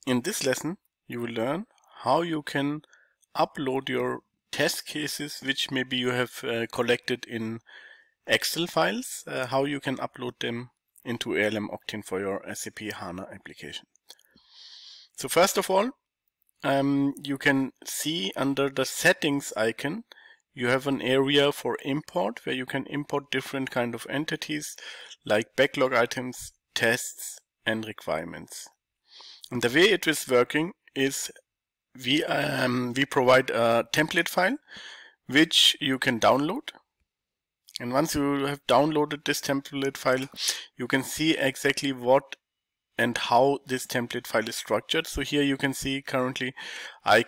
In this lesson, you will learn how you can upload your test cases, which maybe you have collected in Excel files, how you can upload them into ALM Octane for your SAP HANA application. So first of all, you can see under the settings icon, you have an area for import where you can import different kind of entities like backlog items, tests, and requirements. And the way it is working is we provide a template file which you can download. And once you have downloaded this template file, you can see exactly what and how this template file is structured. So here you can see currently I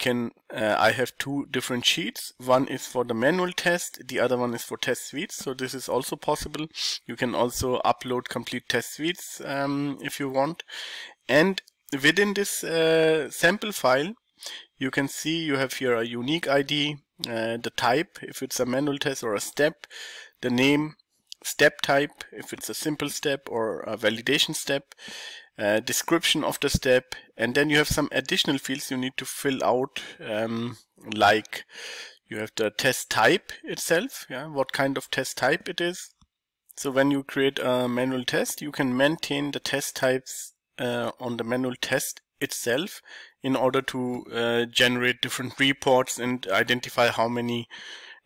have two different sheets. One is for the manual test, the other one is for test suites. So this is also possible. You can also upload complete test suites if you want. And within this sample file, you can see you have here a unique ID, the type, if it's a manual test or a step, the name, step type, if it's a simple step or a validation step, description of the step, and then you have some additional fields you need to fill out, like you have the test type itself, what kind of test type it is. So when you create a manual test, you can maintain the test types on the manual test itself in order to generate different reports and identify how many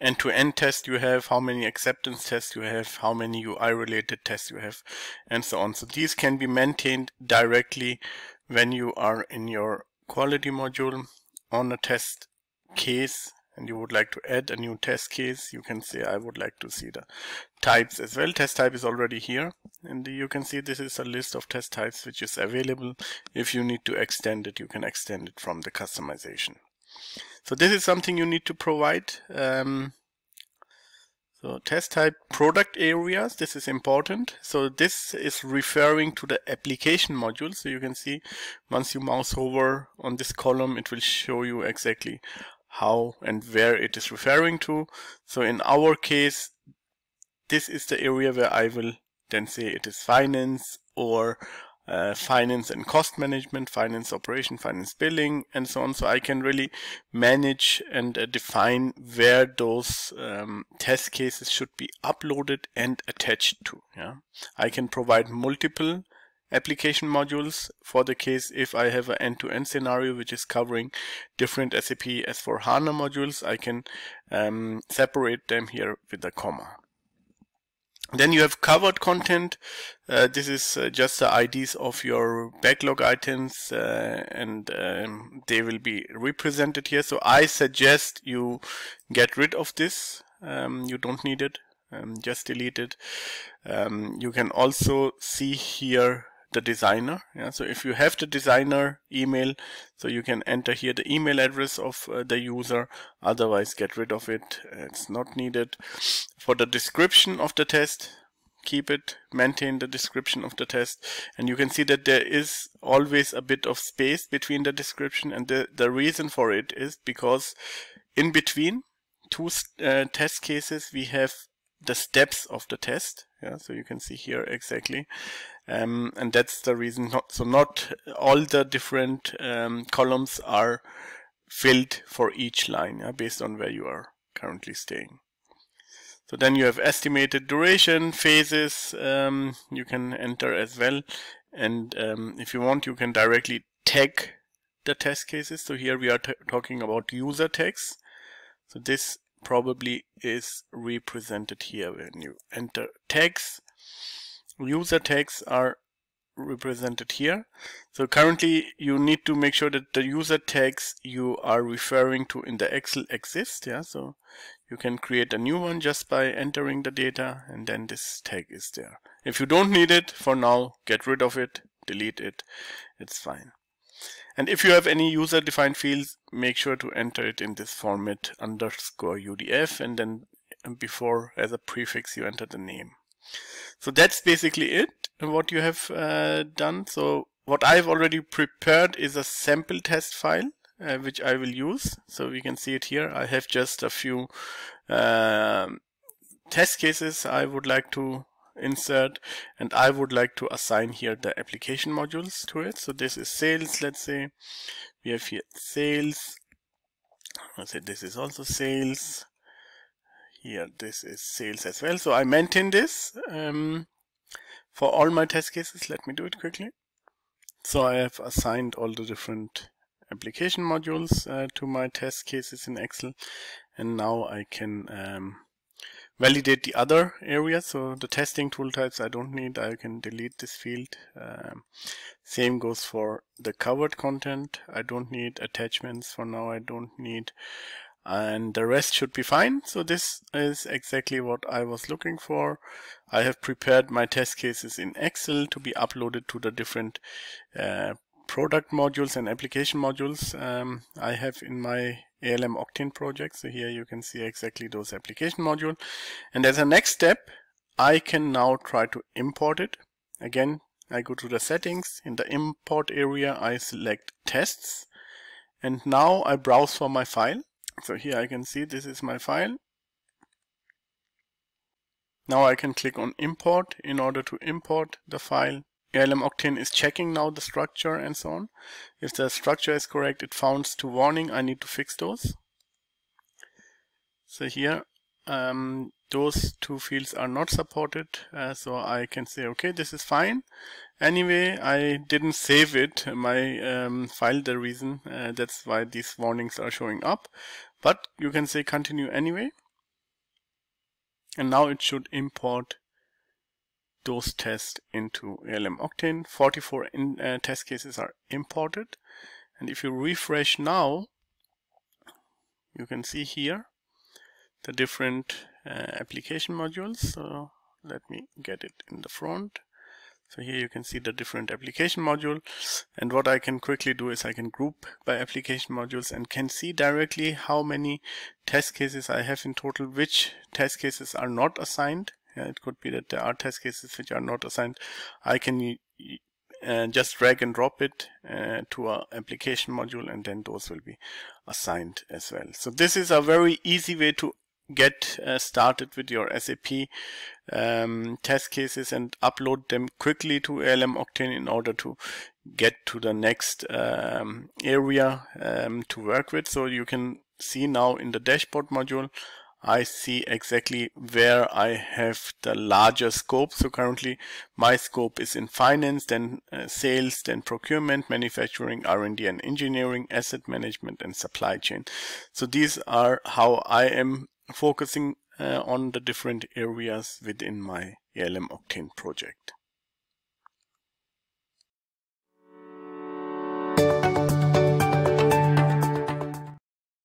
end-to-end tests you have, how many acceptance tests you have, how many UI related tests you have, and so on. So these can be maintained directly when you are in your quality module on a test case and you would like to add a new test case. You can say I would like to see the types as well. Test type is already here, and you can see this is a list of test types which is available. If you need to extend it, you can extend it from the customization. So this is something you need to provide. So test type product areas, this is important. So this is referring to the application module. So you can see once you mouse over on this column, it will show you exactly how and where it is referring to. So in our case, this is the area where I will then say it is finance or finance and cost management, finance operation, finance billing, and so on. So I can really manage and define where those test cases should be uploaded and attached to. I can provide multiple application modules for the case if I have an end-to-end scenario which is covering different SAP S/4HANA modules. I can separate them here with a comma. Then you have covered content. This is just the IDs of your backlog items, and they will be represented here. So I suggest you get rid of this. You don't need it. Just delete it. You can also see here the designer. So if you have the designer email, so you can enter here the email address of the user. Otherwise, get rid of it. It's not needed. For the description of the test, keep it, maintain the description of the test, and you can see that there is always a bit of space between the description, and the reason for it is because in between two test cases we have the steps of the test. So you can see here exactly, and that's the reason. Not all the different columns are filled for each line, based on where you are currently staying. So then you have estimated duration, phases, you can enter as well. And if you want, you can directly tag the test cases. So here we are talking about user tags. So this probably is represented here when you enter tags. User tags are represented here. So currently you need to make sure that the user tags you are referring to in the Excel exist. So you can create a new one just by entering the data, and then this tag is there. If you don't need it for now, get rid of it, delete it, it's fine. And if you have any user defined fields, make sure to enter it in this format _UDF, and then before as a prefix you enter the name. So that's basically it, what you have done. So what I've already prepared is a sample test file, which I will use. So we can see it here. I have just a few test cases I would like to insert, and I would like to assign here the application modules to it. So this is sales, let's say. We have here sales. Let's say this is also sales. Here this is sales as well. So I maintain this for all my test cases. Let me do it quickly. So I have assigned all the different application modules to my test cases in Excel, and now I can validate the other areas. So the testing tool types I don't need, I can delete this field. Same goes for the covered content. I don't need attachments for now, I don't need, and the rest should be fine. So this is exactly what I was looking for. I have prepared my test cases in Excel to be uploaded to the different product modules and application modules I have in my ALM Octane project. So here you can see exactly those application modules. And as a next step, I can now try to import it. Again, I go to the settings. In the import area, I select tests. And now I browse for my file. So here I can see this is my file. Now I can click on import in order to import the file. ALM Octane is checking now the structure and so on. If the structure is correct, it founds to warning. I need to fix those. So here those two fields are not supported, so I can say okay, this is fine. Anyway, I didn't save it, my file, the reason that's why these warnings are showing up, but you can say continue anyway, and now it should import those tests into ALM Octane. 44 test cases are imported, and if you refresh now, you can see here the different application modules. So let me get it in the front. So here you can see the different application module, and what I can quickly do is I can group by application modules and can see directly how many test cases I have in total, which test cases are not assigned. It could be that there are test cases which are not assigned. I can just drag and drop it to our application module, and then those will be assigned as well. So this is a very easy way to get started with your SAP test cases and upload them quickly to ALM Octane in order to get to the next area to work with. So you can see now in the dashboard module, I see exactly where I have the larger scope. So currently my scope is in finance, then sales, then procurement, manufacturing, R&D and engineering, asset management and supply chain. So these are how I am focusing on the different areas within my ALM Octane project.